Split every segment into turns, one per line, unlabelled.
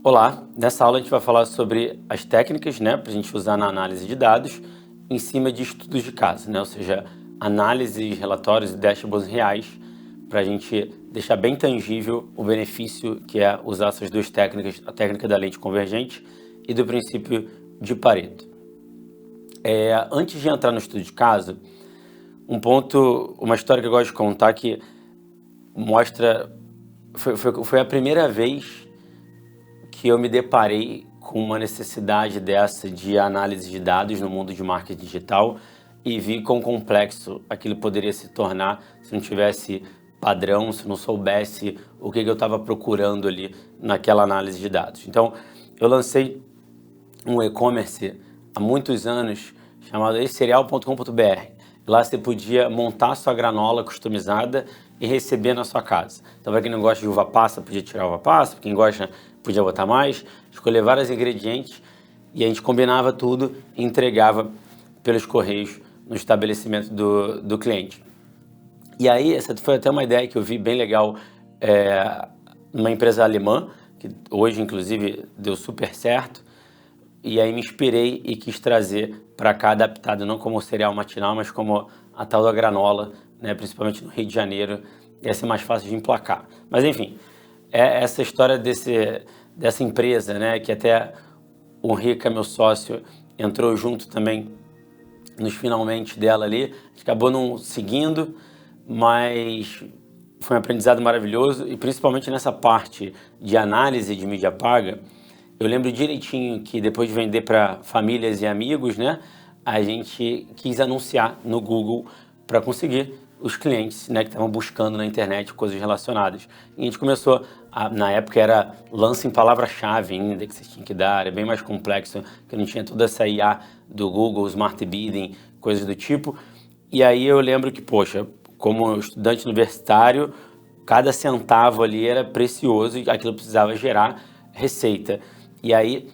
Olá, nessa aula a gente vai falar sobre as técnicas, para a gente usar na análise de dados em cima de estudos de caso, ou seja, análises, relatórios e dashboards reais para a gente deixar bem tangível o benefício que é usar essas duas técnicas, a técnica da lente convergente e do princípio de Pareto. Antes de entrar no estudo de caso, uma história que eu gosto de contar que mostra, foi a primeira vez que eu me deparei com uma necessidade dessa de análise de dados no mundo de marketing digital e vi quão complexo aquilo poderia se tornar se não tivesse padrão, se não soubesse o que eu estava procurando ali naquela análise de dados. Então, eu lancei um e-commerce há muitos anos chamado cereal.com.br. Lá você podia montar sua granola customizada e receber na sua casa. Então, para quem não gosta de uva passa, podia tirar uva passa. Para quem gosta, podia botar mais. Escolher vários ingredientes e a gente combinava tudo e entregava pelos correios no estabelecimento do cliente. E aí, essa foi até uma ideia que eu vi bem legal numa empresa alemã, que hoje, inclusive, deu super certo. E aí me inspirei e quis trazer para cá, adaptado não como cereal matinal, mas como a tal da granola, principalmente no Rio de Janeiro, ia ser mais fácil de emplacar. Mas enfim, essa história dessa empresa, que até o Rica, meu sócio, entrou junto também nos finalmente dela ali, a gente acabou não seguindo, mas foi um aprendizado maravilhoso e principalmente nessa parte de análise de mídia paga. Eu lembro direitinho que depois de vender para famílias e amigos, a gente quis anunciar no Google para conseguir os clientes, que estavam buscando na internet coisas relacionadas. E a gente começou, na época era lança em palavra-chave ainda que vocês tinham que dar, era bem mais complexo, que não tinha toda essa IA do Google, Smart Bidding, coisas do tipo. E aí eu lembro que, poxa, como estudante universitário, cada centavo ali era precioso e aquilo precisava gerar receita. E aí,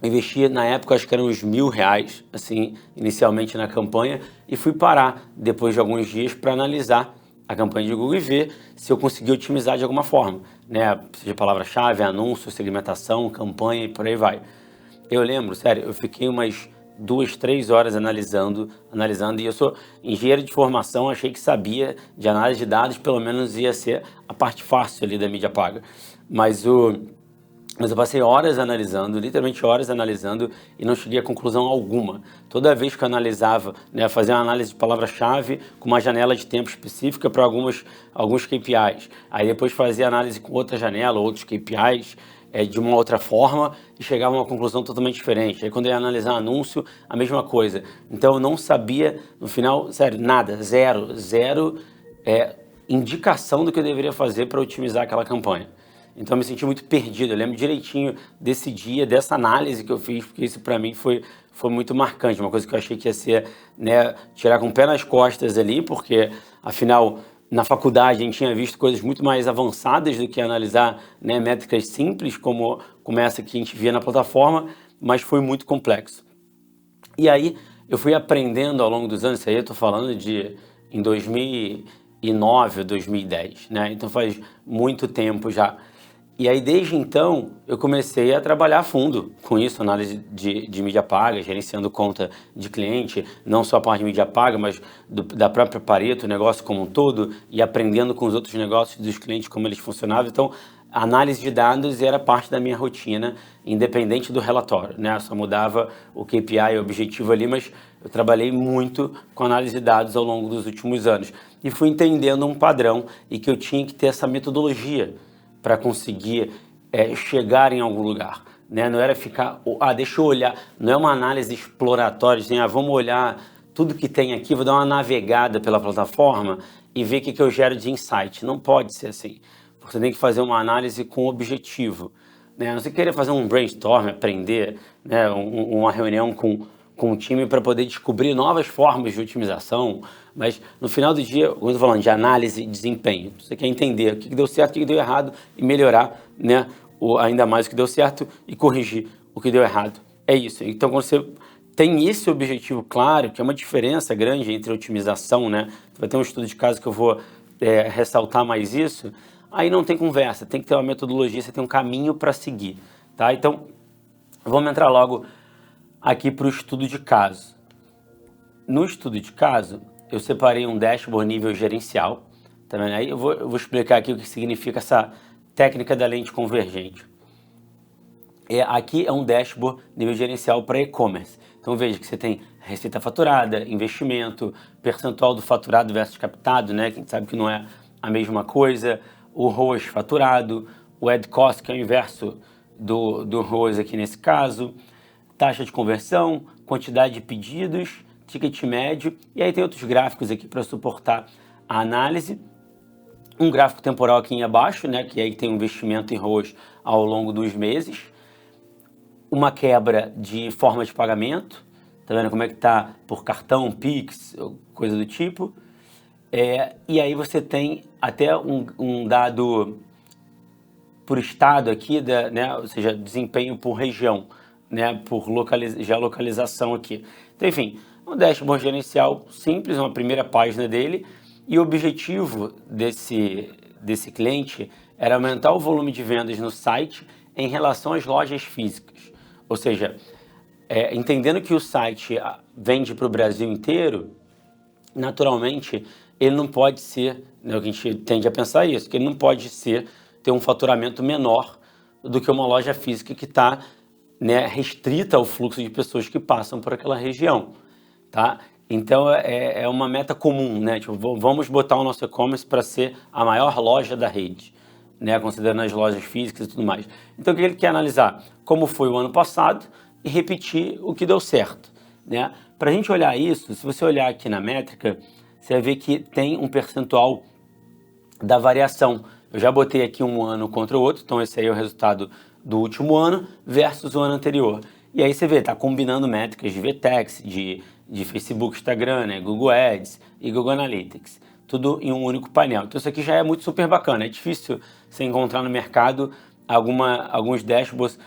investi na época, acho que eram uns R$1.000, assim, inicialmente na campanha, e fui parar depois de alguns dias para analisar a campanha de Google e ver se eu conseguia otimizar de alguma forma, seja palavra-chave, anúncio, segmentação, campanha e por aí vai. Eu lembro, sério, eu fiquei umas 2, 3 horas analisando, e eu sou engenheiro de formação, achei que sabia de análise de dados, pelo menos ia ser a parte fácil ali da mídia paga. Mas eu passei horas analisando, literalmente horas analisando e não cheguei a conclusão alguma. Toda vez que eu analisava, fazia uma análise de palavra-chave com uma janela de tempo específica para alguns KPIs. Aí depois fazia análise com outra janela, outros KPIs, de uma outra forma e chegava a uma conclusão totalmente diferente. Aí quando eu ia analisar anúncio, a mesma coisa. Então eu não sabia, no final, sério, nada, zero indicação do que eu deveria fazer para otimizar aquela campanha. Então eu me senti muito perdido, eu lembro direitinho desse dia, dessa análise que eu fiz, porque isso para mim foi muito marcante, uma coisa que eu achei que ia ser, tirar com o pé nas costas ali, porque afinal na faculdade a gente tinha visto coisas muito mais avançadas do que analisar métricas simples, como essa que a gente via na plataforma, mas foi muito complexo. E aí eu fui aprendendo ao longo dos anos, isso aí eu estou falando em 2009 ou 2010, então faz muito tempo já. E aí, desde então, eu comecei a trabalhar a fundo com isso, análise de mídia paga, gerenciando conta de cliente, não só a parte de mídia paga, mas da própria Pareto, o negócio como um todo, e aprendendo com os outros negócios dos clientes como eles funcionavam. Então, a análise de dados era parte da minha rotina, independente do relatório, Só mudava o KPI, o objetivo ali, mas eu trabalhei muito com análise de dados ao longo dos últimos anos. E fui entendendo um padrão e que eu tinha que ter essa metodologia para conseguir chegar em algum lugar, Não era ficar, deixa eu olhar, não é uma análise exploratória, vamos olhar tudo que tem aqui, vou dar uma navegada pela plataforma e ver o que eu gero de insight. Não pode ser assim, porque você tem que fazer uma análise com objetivo, Não você querer fazer um brainstorm, aprender, uma reunião com o time para poder descobrir novas formas de otimização, mas no final do dia, quando eu estou falando de análise e desempenho, você quer entender o que deu certo, o que deu errado e melhorar, ainda mais o que deu certo e corrigir o que deu errado. É isso. Então, quando você tem esse objetivo claro, que é uma diferença grande entre otimização, vai ter um estudo de caso que eu vou ressaltar mais isso, aí não tem conversa, tem que ter uma metodologia, você tem um caminho para seguir. tá? Então, vamos entrar logo aqui para o estudo de caso. No estudo de caso, eu separei um dashboard nível gerencial, tá vendo? Aí eu vou explicar aqui o que significa essa técnica da lente convergente. Aqui é um dashboard nível gerencial para e-commerce. Então veja que você tem receita faturada, investimento, percentual do faturado versus captado, né? Que a gente sabe que não é a mesma coisa, o ROAS faturado, o ad cost, que é o inverso do ROAS aqui nesse caso, taxa de conversão, quantidade de pedidos, ticket médio, e aí tem outros gráficos aqui para suportar a análise. Um gráfico temporal aqui abaixo, né, que aí tem um investimento em ROAS ao longo dos meses. Uma quebra de forma de pagamento, tá vendo como é que tá por cartão, Pix, coisa do tipo. E aí você tem até um dado por estado aqui, né, ou seja, desempenho por região, né, por geolocalização aqui. Então, enfim, um dashboard gerencial simples, uma primeira página dele, e o objetivo desse cliente era aumentar o volume de vendas no site em relação às lojas físicas. Ou seja, entendendo que o site vende para o Brasil inteiro, naturalmente ele não pode ser, né, o que a gente tende a pensar isso, que ele não pode ter um faturamento menor do que uma loja física que está, né, restrita ao fluxo de pessoas que passam por aquela região, tá? Então é uma meta comum, né? Tipo, vamos botar o nosso e-commerce para ser a maior loja da rede, né? Considerando as lojas físicas e tudo mais. Então o que ele quer analisar? Como foi o ano passado e repetir o que deu certo, né? Para a gente olhar isso, se você olhar aqui na métrica, você vai ver que tem um percentual da variação. Eu já botei aqui um ano contra o outro, então esse aí é o resultado do último ano versus o ano anterior. E aí você vê, tá combinando métricas de VTEX, de Facebook, Instagram, né, Google Ads e Google Analytics, tudo em um único painel. Então isso aqui já é muito super bacana. É difícil você encontrar no mercado alguns dashboards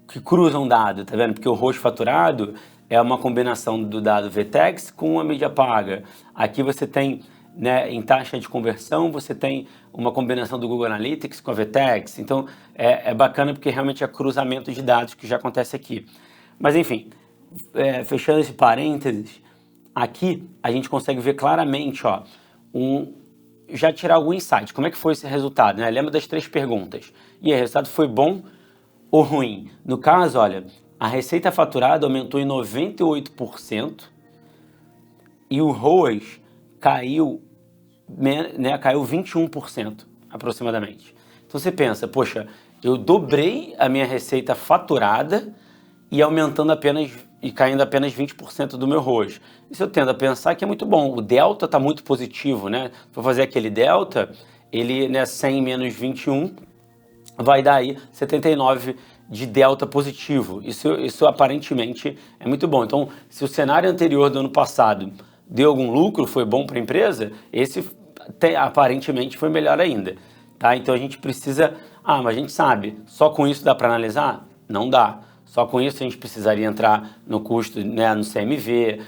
que cruzam dado, tá vendo? Porque o ROAS faturado é uma combinação do dado VTEX com a mídia paga. Aqui você tem, né, em taxa de conversão, você tem uma combinação do Google Analytics com a VTEX. Então é bacana porque realmente é cruzamento de dados que já acontece aqui. Mas enfim, fechando esse parênteses, aqui a gente consegue ver claramente, ó, já tirar algum insight. Como é que foi esse resultado, né? Lembra das 3 perguntas. E aí, o resultado foi bom ou ruim? No caso, olha, a receita faturada aumentou em 98% e o ROAS caiu, né, caiu 21% aproximadamente. Então você pensa, poxa, eu dobrei a minha receita faturada e caindo apenas 20% do meu ROAS. Isso eu tendo a pensar que é muito bom. O delta está muito positivo, né? Vou fazer aquele delta, ele, né, 100 menos 21 vai dar aí 79 de delta positivo. Isso aparentemente é muito bom. Então, se o cenário anterior do ano passado deu algum lucro, foi bom para a empresa, esse aparentemente foi melhor ainda, tá? Então a gente precisa, mas a gente sabe, só com isso dá para analisar? Não dá. Só com isso a gente precisaria entrar no custo, né, no CMV,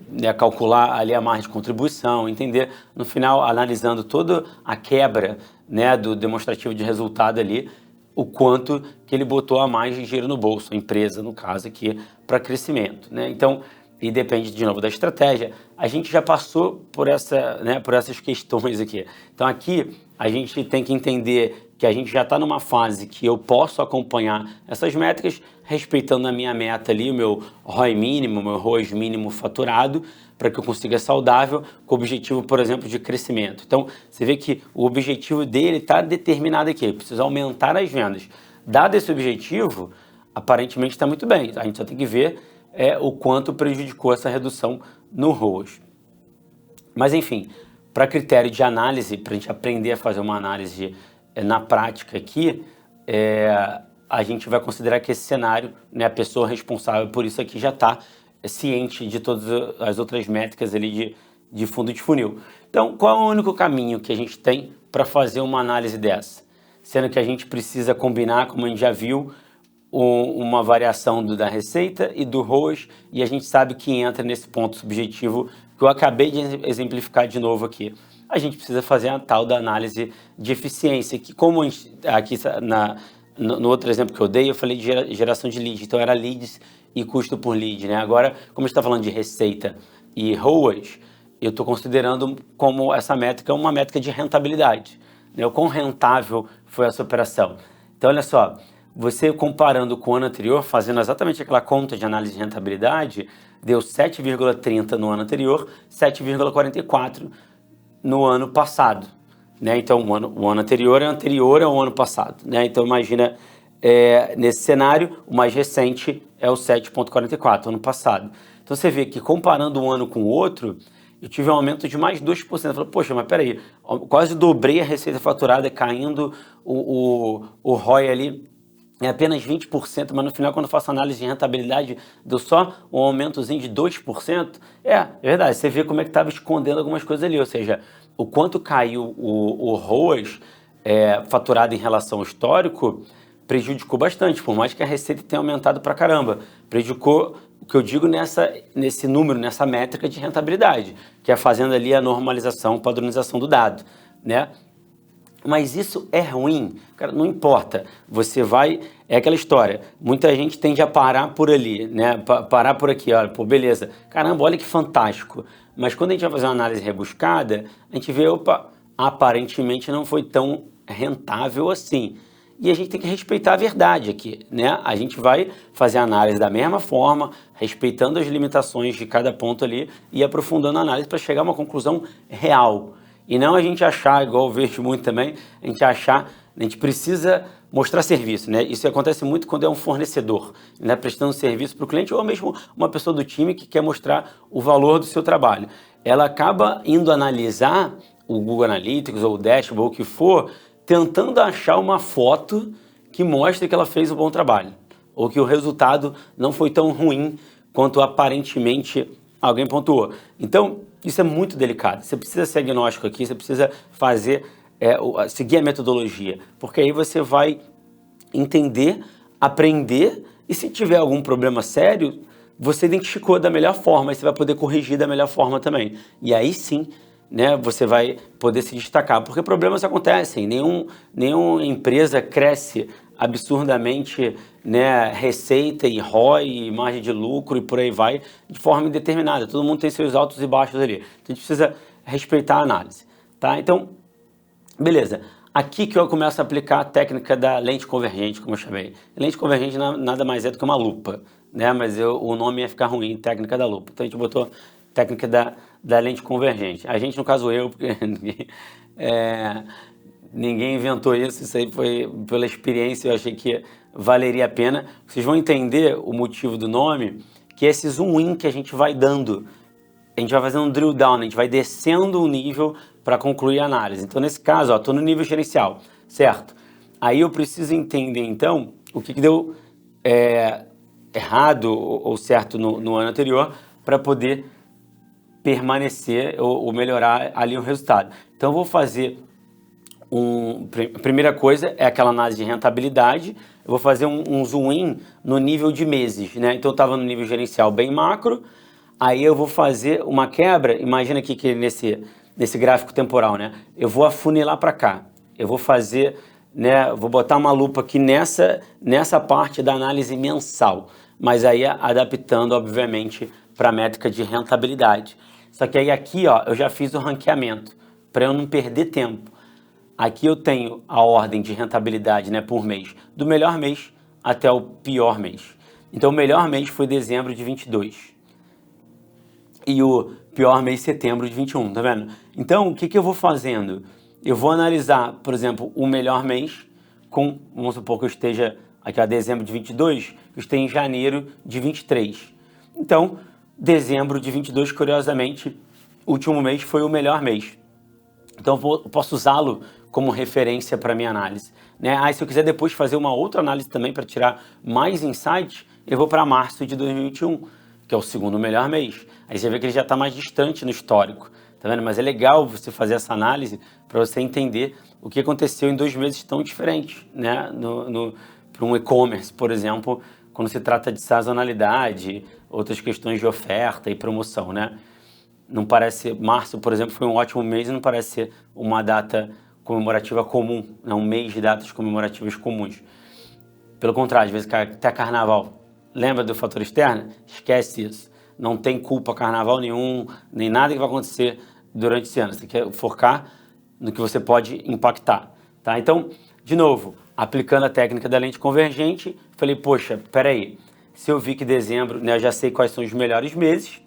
né, calcular ali a margem de contribuição, entender, no final, analisando toda a quebra, né, do demonstrativo de resultado ali, o quanto que ele botou a mais de dinheiro no bolso, a empresa, no caso aqui, para crescimento, né? Então, e depende de novo da estratégia, a gente já passou por essas questões aqui. Então aqui a gente tem que entender que a gente já está numa fase que eu posso acompanhar essas métricas, respeitando a minha meta ali, o meu ROI mínimo, o meu ROAS mínimo faturado, para que eu consiga ser saudável, com o objetivo, por exemplo, de crescimento. Então, você vê que o objetivo dele está determinado aqui, precisa aumentar as vendas. Dado esse objetivo, aparentemente está muito bem, a gente só tem que ver o quanto prejudicou essa redução no ROAS. Mas, enfim, para critério de análise, para a gente aprender a fazer uma análise na prática aqui, a gente vai considerar que esse cenário, né, a pessoa responsável por isso aqui já está ciente de todas as outras métricas ali de fundo de funil. Então, qual é o único caminho que a gente tem para fazer uma análise dessa? Sendo que a gente precisa combinar, como a gente já viu, uma variação da receita e do ROAS, e a gente sabe que entra nesse ponto subjetivo que eu acabei de exemplificar de novo aqui. A gente precisa fazer a tal da análise de eficiência, que como aqui no outro exemplo que eu dei, eu falei de geração de leads, então era leads e custo por lead, né? Agora, como a gente está falando de receita e ROAS, eu estou considerando como essa métrica uma métrica de rentabilidade, né? O quão rentável foi essa operação. Então, olha só, você comparando com o ano anterior, fazendo exatamente aquela conta de análise de rentabilidade, deu 7,30 no ano anterior, 7,44 no ano passado, né? Então, o ano anterior é anterior ao ano passado, né? Então, imagina, nesse cenário, o mais recente é o 7,44, ano passado. Então, você vê que comparando um ano com o outro, eu tive um aumento de mais 2%. Eu falei, poxa, mas peraí, quase dobrei a receita faturada, caindo o ROI ali é apenas 20%, mas no final, quando eu faço análise de rentabilidade, deu só um aumentozinho de 2%. É verdade, você vê como é que estava escondendo algumas coisas ali, ou seja, o quanto caiu o ROAS faturado em relação ao histórico, prejudicou bastante, por mais que a receita tenha aumentado pra caramba. Prejudicou o que eu digo nesse número, nessa métrica de rentabilidade, que é fazendo ali a normalização, padronização do dado, né? Mas isso é ruim, cara, não importa. Você vai, é aquela história. Muita gente tende a parar por ali, né? Parar por aqui, olha, pô, beleza. Caramba, olha que fantástico. Mas quando a gente vai fazer uma análise rebuscada, a gente vê, opa, aparentemente não foi tão rentável assim. E a gente tem que respeitar a verdade aqui, né? A gente vai fazer a análise da mesma forma, respeitando as limitações de cada ponto ali e aprofundando a análise para chegar a uma conclusão real. E não a gente achar, igual eu vejo muito também, a gente precisa mostrar serviço, né? Isso acontece muito quando é um fornecedor, né? Prestando serviço para o cliente ou mesmo uma pessoa do time que quer mostrar o valor do seu trabalho. Ela acaba indo analisar o Google Analytics ou o Dashboard, ou o que for, tentando achar uma foto que mostre que ela fez um bom trabalho ou que o resultado não foi tão ruim quanto aparentemente alguém pontuou. Então, isso é muito delicado. Você precisa ser agnóstico aqui, você precisa seguir a metodologia, porque aí você vai entender, aprender e se tiver algum problema sério, você identificou da melhor forma e você vai poder corrigir da melhor forma também. E aí sim, né, você vai poder se destacar, porque problemas acontecem, nenhuma empresa cresce absurdamente, né, receita e ROI, e margem de lucro e por aí vai, de forma indeterminada. Todo mundo tem seus altos e baixos ali. Então a gente precisa respeitar a análise, tá? Então, beleza. Aqui que eu começo a aplicar a técnica da lente convergente, como eu chamei. Lente convergente nada mais é do que uma lupa, né? Mas o nome ia ficar ruim, técnica da lupa. Então a gente botou técnica da lente convergente. A gente, no caso eu, porque ninguém inventou isso aí foi pela experiência, eu achei que valeria a pena. Vocês vão entender o motivo do nome, que é esse zoom in que a gente vai dando. A gente vai fazendo um drill down, a gente vai descendo um nível para concluir a análise. Então, nesse caso, estou no nível gerencial, certo? Aí eu preciso entender, então, o que deu errado ou certo no ano anterior para poder permanecer ou melhorar ali o resultado. Então, eu vou fazer a primeira coisa é aquela análise de rentabilidade. Eu vou fazer um zoom in no nível de meses, né? Então, eu estava no nível gerencial bem macro. Aí eu vou fazer uma quebra, imagina aqui que nesse gráfico temporal, né? Eu vou afunilar para cá. Eu vou fazer, né? Vou botar uma lupa aqui nessa parte da análise mensal, mas aí adaptando, obviamente, para a métrica de rentabilidade. Só que aí aqui, ó, eu já fiz o ranqueamento para eu não perder tempo. Aqui eu tenho a ordem de rentabilidade, né, por mês, do melhor mês até o pior mês. Então, o melhor mês foi dezembro de 22. E o pior mês, setembro de 21, tá vendo? Então, o que eu vou fazendo? Eu vou analisar, por exemplo, o melhor mês vamos supor que eu esteja aqui, ó, dezembro de 22, eu esteja em janeiro de 23. Então, dezembro de 22, curiosamente, o último mês foi o melhor mês. Então, eu posso usá-lo como referência para minha análise, né? Aí, se eu quiser depois fazer uma outra análise também para tirar mais insights, eu vou para março de 2021, que é o segundo melhor mês. Aí você vê que ele já está mais distante no histórico, tá vendo? Mas é legal você fazer essa análise para você entender o que aconteceu em 2 meses tão diferentes, né? Para um e-commerce, por exemplo, quando se trata de sazonalidade, outras questões de oferta e promoção, né? Não parece, março, por exemplo, foi um ótimo mês e não parece ser uma data comemorativa comum, né? Um mês de datas comemorativas comuns. Pelo contrário, às vezes até carnaval. Lembra do fator externo? Esquece isso. Não tem culpa carnaval nenhum, nem nada que vai acontecer durante esse ano. Você tem que focar no que você pode impactar. Tá? Então, de novo, aplicando a técnica da lente convergente, falei, poxa, peraí, se eu vi que dezembro, né, eu já sei quais são os melhores meses,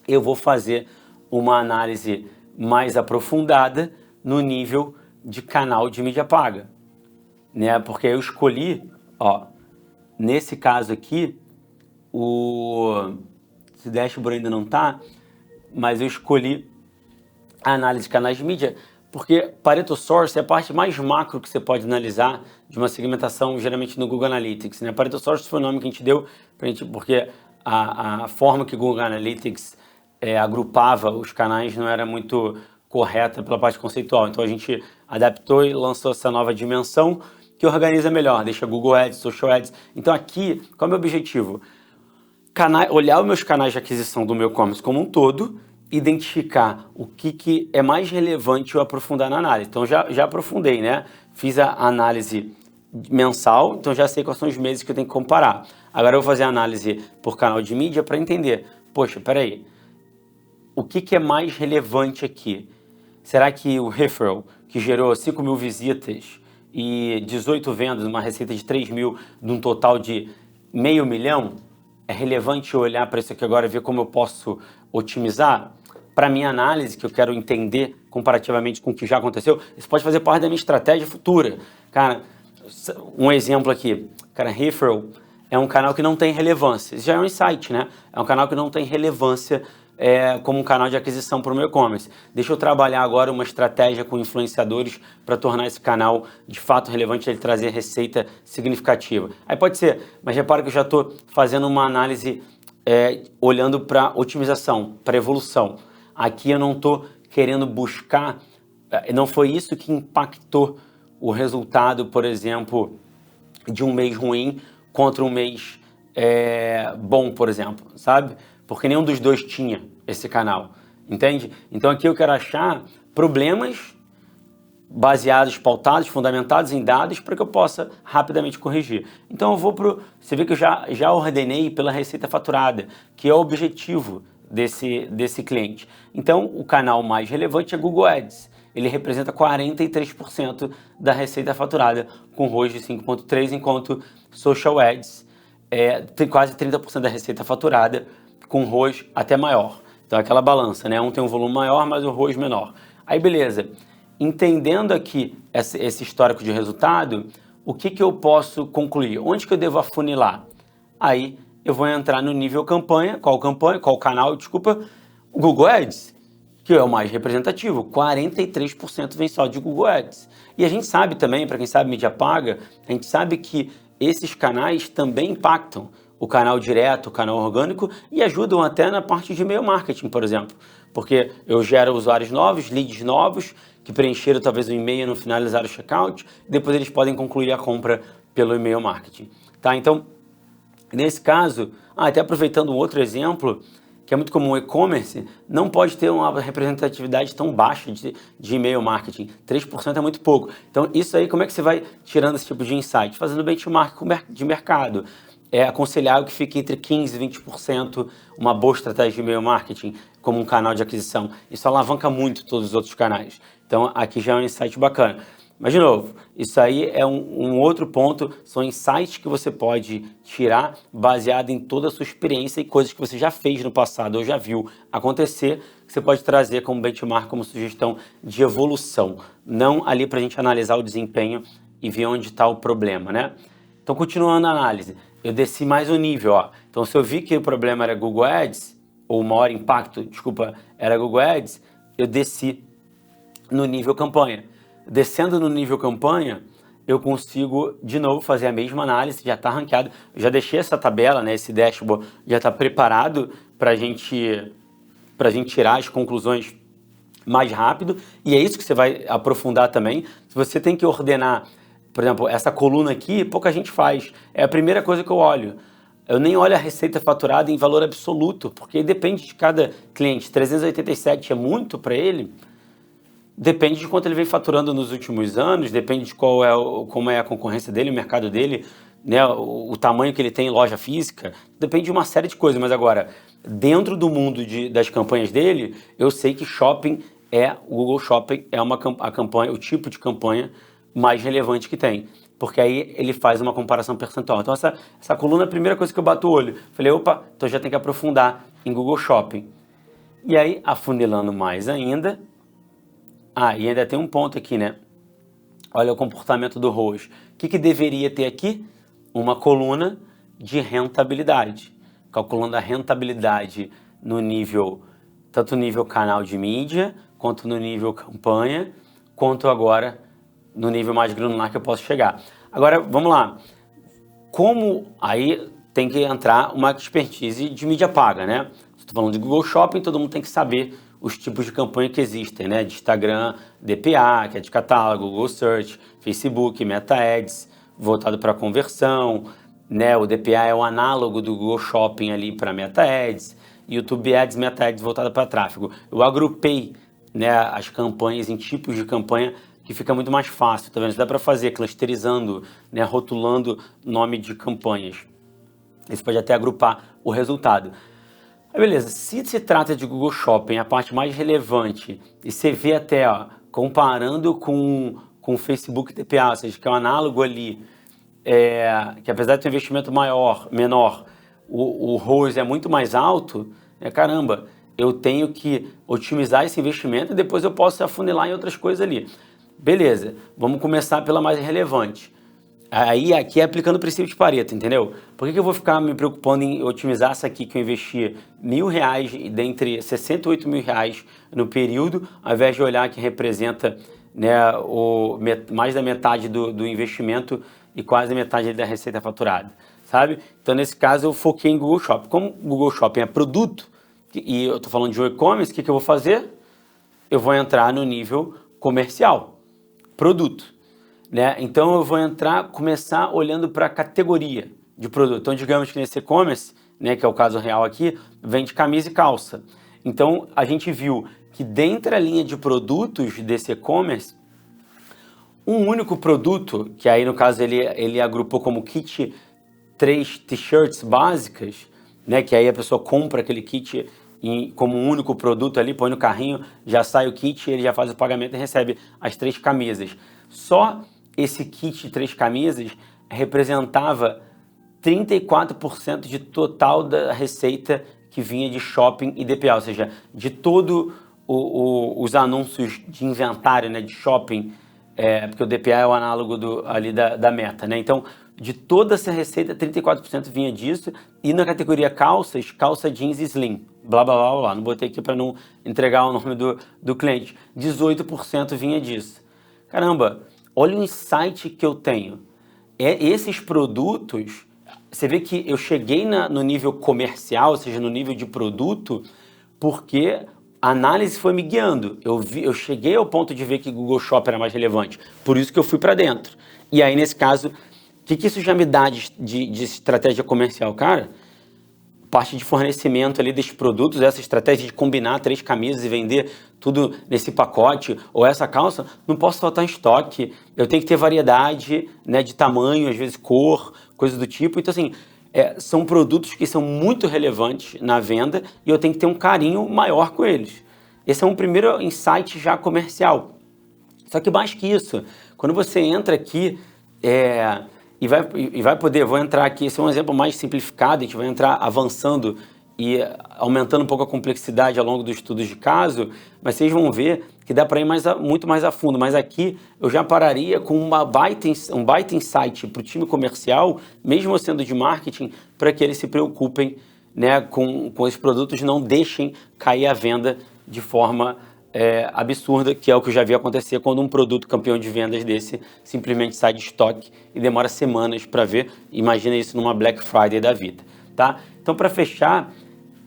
eu vou fazer uma análise mais aprofundada no nível de canal de mídia paga, né? Porque eu escolhi, ó, nesse caso aqui, esse dashboard ainda não tá, mas eu escolhi a análise de canais de mídia porque Pareto Source é a parte mais macro que você pode analisar de uma segmentação, geralmente no Google Analytics, né? Pareto Source foi o nome que a gente deu pra gente, porque a forma que o Google Analytics agrupava os canais não era muito correta pela parte conceitual. Então a gente adaptou e lançou essa nova dimensão que organiza melhor, deixa Google Ads, Social Ads. Então aqui, qual é o meu objetivo? Olhar os meus canais de aquisição do meu e-commerce como um todo, identificar o que é mais relevante eu aprofundar na análise. Então já aprofundei, né? Fiz a análise mensal, então já sei quais são os meses que eu tenho que comparar. Agora eu vou fazer a análise por canal de mídia para entender, poxa, peraí, o que é mais relevante aqui? Será que o referral, que gerou 5 mil visitas e 18 vendas, uma receita de 3 mil, de um total de $500 mil, é relevante eu olhar para isso aqui agora e ver como eu posso otimizar? Para minha análise, que eu quero entender comparativamente com o que já aconteceu, isso pode fazer parte da minha estratégia futura. Cara, um exemplo aqui, cara, referral é um canal que não tem relevância. Isso já é um insight, né? É um canal que não tem relevância como um canal de aquisição para o meu e-commerce. Deixa eu trabalhar agora uma estratégia com influenciadores para tornar esse canal de fato relevante, ele trazer receita significativa. Aí pode ser, mas repara que eu já estou fazendo uma análise olhando para otimização, para evolução. Aqui eu não estou querendo buscar, não foi isso que impactou o resultado, por exemplo, de um mês ruim contra um mês bom, por exemplo, sabe? Porque nenhum dos dois tinha esse canal, entende? Então aqui eu quero achar problemas baseados, pautados, fundamentados em dados para que eu possa rapidamente corrigir. Então eu vou você vê que eu já ordenei pela receita faturada, que é o objetivo desse cliente. Então o canal mais relevante é Google Ads. Ele representa 43% da receita faturada, com ROAS de 5,3%, enquanto Social Ads tem quase 30% da receita faturada, com ROAS até maior. Então é aquela balança, né? Um tem um volume maior, mas o ROAS menor. Aí beleza, entendendo aqui esse histórico de resultado, o que eu posso concluir? Onde que eu devo afunilar? Aí eu vou entrar no nível campanha, qual canal, desculpa, o Google Ads, que é o mais representativo, 43% vem só de Google Ads. E a gente sabe também, para quem sabe mídia paga, a gente sabe que esses canais também impactam o canal direto, o canal orgânico e ajudam até na parte de e-mail marketing, por exemplo. Porque eu gero usuários novos, leads novos, que preencheram talvez o e-mail e não finalizaram o checkout, depois eles podem concluir a compra pelo e-mail marketing. Tá? Então, nesse caso, até aproveitando um outro exemplo, que é muito comum, o e-commerce não pode ter uma representatividade tão baixa de e-mail marketing. 3% é muito pouco. Então, isso aí, como é que você vai tirando esse tipo de insight? Fazendo benchmark de mercado. É aconselhável que fique entre 15% e 20% uma boa estratégia de e-mail marketing como um canal de aquisição. Isso alavanca muito todos os outros canais. Então, aqui já é um insight bacana. Mas, de novo, isso aí é um outro ponto, são insights que você pode tirar baseado em toda a sua experiência e coisas que você já fez no passado ou já viu acontecer, que você pode trazer como benchmark, como sugestão de evolução. Não ali para a gente analisar o desempenho e ver onde está o problema, né? Então, continuando a análise, eu desci mais um nível, ó. Então, se eu vi que o problema era Google Ads, ou o maior impacto, desculpa, era Google Ads, eu desci no nível campanha. Descendo no nível campanha, eu consigo, de novo, fazer a mesma análise, já está ranqueado. Eu já deixei essa tabela, né, esse dashboard, já está preparado para a gente tirar as conclusões mais rápido. E é isso que você vai aprofundar também. Se você tem que ordenar, por exemplo, essa coluna aqui, pouca gente faz. É a primeira coisa que eu olho. Eu nem olho a receita faturada em valor absoluto, porque depende de cada cliente. 387 é muito para ele. Depende de quanto ele vem faturando nos últimos anos, depende de como é a concorrência dele, o mercado dele. né, o tamanho que ele tem em loja física, depende de uma série de coisas, mas agora, dentro do mundo das campanhas dele, eu sei que o Google Shopping é a campanha, o tipo de campanha mais relevante que tem, porque aí ele faz uma comparação percentual. Então essa coluna é a primeira coisa que eu bato o olho. Falei, opa, então já tem que aprofundar em Google Shopping. E aí, afunilando mais ainda, e ainda tem um ponto aqui, né? Olha o comportamento do ROAS. O que deveria ter aqui? Uma coluna de rentabilidade, calculando a rentabilidade no nível, tanto no nível canal de mídia, quanto no nível campanha, quanto agora no nível mais granular que eu posso chegar. Agora, vamos lá. Como aí tem que entrar uma expertise de mídia paga, né? Estou falando de Google Shopping, todo mundo tem que saber os tipos de campanha que existem, né? De Instagram, DPA, que é de catálogo, Google Search, Facebook, Meta Ads, voltado para conversão, né? O DPA é o análogo do Google Shopping ali para Meta Ads, YouTube Ads, Meta Ads voltada para tráfego. Eu agrupei, né, as campanhas em tipos de campanha que fica muito mais fácil, tá vendo? Isso dá para fazer clusterizando, né, rotulando nome de campanhas. Você pode até agrupar o resultado. Aí beleza, se se trata de Google Shopping, a parte mais relevante, e você vê até, comparando com o Facebook DPA, ou seja, que é um análogo ali, que apesar de ter um investimento menor, o ROAS é muito mais alto, caramba, eu tenho que otimizar esse investimento e depois eu posso afunilar em outras coisas ali. Beleza, vamos começar pela mais relevante. Aí aqui é aplicando o princípio de Pareto, entendeu? Por que eu vou ficar me preocupando em otimizar essa aqui que eu investi R$1.000 dentre 68 mil reais no período, ao invés de olhar que representa, né, mais da metade do investimento e quase metade da receita faturada, sabe? Então nesse caso eu foquei em Google Shopping. Como Google Shopping é produto e eu estou falando de e-commerce, o que eu vou fazer? Eu vou entrar no nível comercial, produto. Né? Então eu vou começar olhando para a categoria de produto. Então digamos que nesse e-commerce, né, que é o caso real aqui, vende camisa e calça. Então a gente viu que dentro da linha de produtos desse e-commerce, um único produto, que aí no caso ele agrupou como kit 3 t-shirts básicas, né, que aí a pessoa compra aquele kit como um único produto ali, põe no carrinho, já sai o kit, ele já faz o pagamento e recebe as 3 camisas. Só esse kit de 3 camisas representava 34% de total da receita que vinha de shopping e DPA, ou seja, de todo os anúncios de inventário, né, de shopping, porque o DPA é o análogo ali da Meta, né? Então, de toda essa receita, 34% vinha disso, e na categoria calças, calça jeans slim, blá, blá, blá, blá, não botei aqui para não entregar o nome do cliente, 18% vinha disso. Caramba, olha o insight que eu tenho. Esses produtos, você vê que eu cheguei no nível comercial, ou seja, no nível de produto, porque a análise foi me guiando. Eu cheguei ao ponto de ver que Google Shopping era mais relevante. Por isso que eu fui para dentro. E aí, nesse caso, o que isso já me dá de estratégia comercial? Cara, parte de fornecimento ali desses produtos, essa estratégia de combinar 3 camisas e vender tudo nesse pacote, ou essa calça, não posso faltar em estoque, eu tenho que ter variedade, né, de tamanho, às vezes cor, coisas do tipo. Então assim, são produtos que são muito relevantes na venda e eu tenho que ter um carinho maior com eles. Esse é um primeiro insight já comercial. Só que mais que isso, quando você entra aqui e vai poder, vou entrar aqui, esse é um exemplo mais simplificado, a gente vai entrar avançando e aumentando um pouco a complexidade ao longo dos estudos de caso, mas vocês vão ver que dá para ir muito mais a fundo. Mas aqui eu já pararia com um baita insight para o time comercial, mesmo sendo de marketing, para que eles se preocupem, né, com esses produtos, não deixem cair a venda de forma absurda, que é o que eu já vi acontecer quando um produto campeão de vendas desse simplesmente sai de estoque e demora semanas para ver. Imagina isso numa Black Friday da vida, tá? Então, para fechar,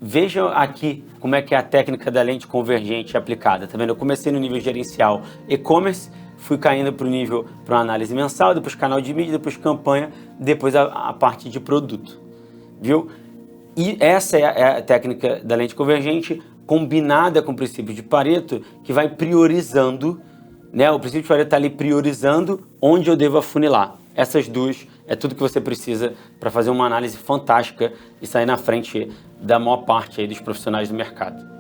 veja aqui como é que é a técnica da lente convergente aplicada, tá vendo? Eu comecei no nível gerencial e-commerce, fui caindo para o nível para análise mensal, depois canal de mídia, depois campanha, depois a parte de produto, viu? E essa é a técnica da lente convergente combinada com o princípio de Pareto, que vai priorizando, né? O princípio de Pareto está ali priorizando onde eu devo afunilar. Essas duas é tudo que você precisa para fazer uma análise fantástica e sair na frente da maior parte aí dos profissionais do mercado.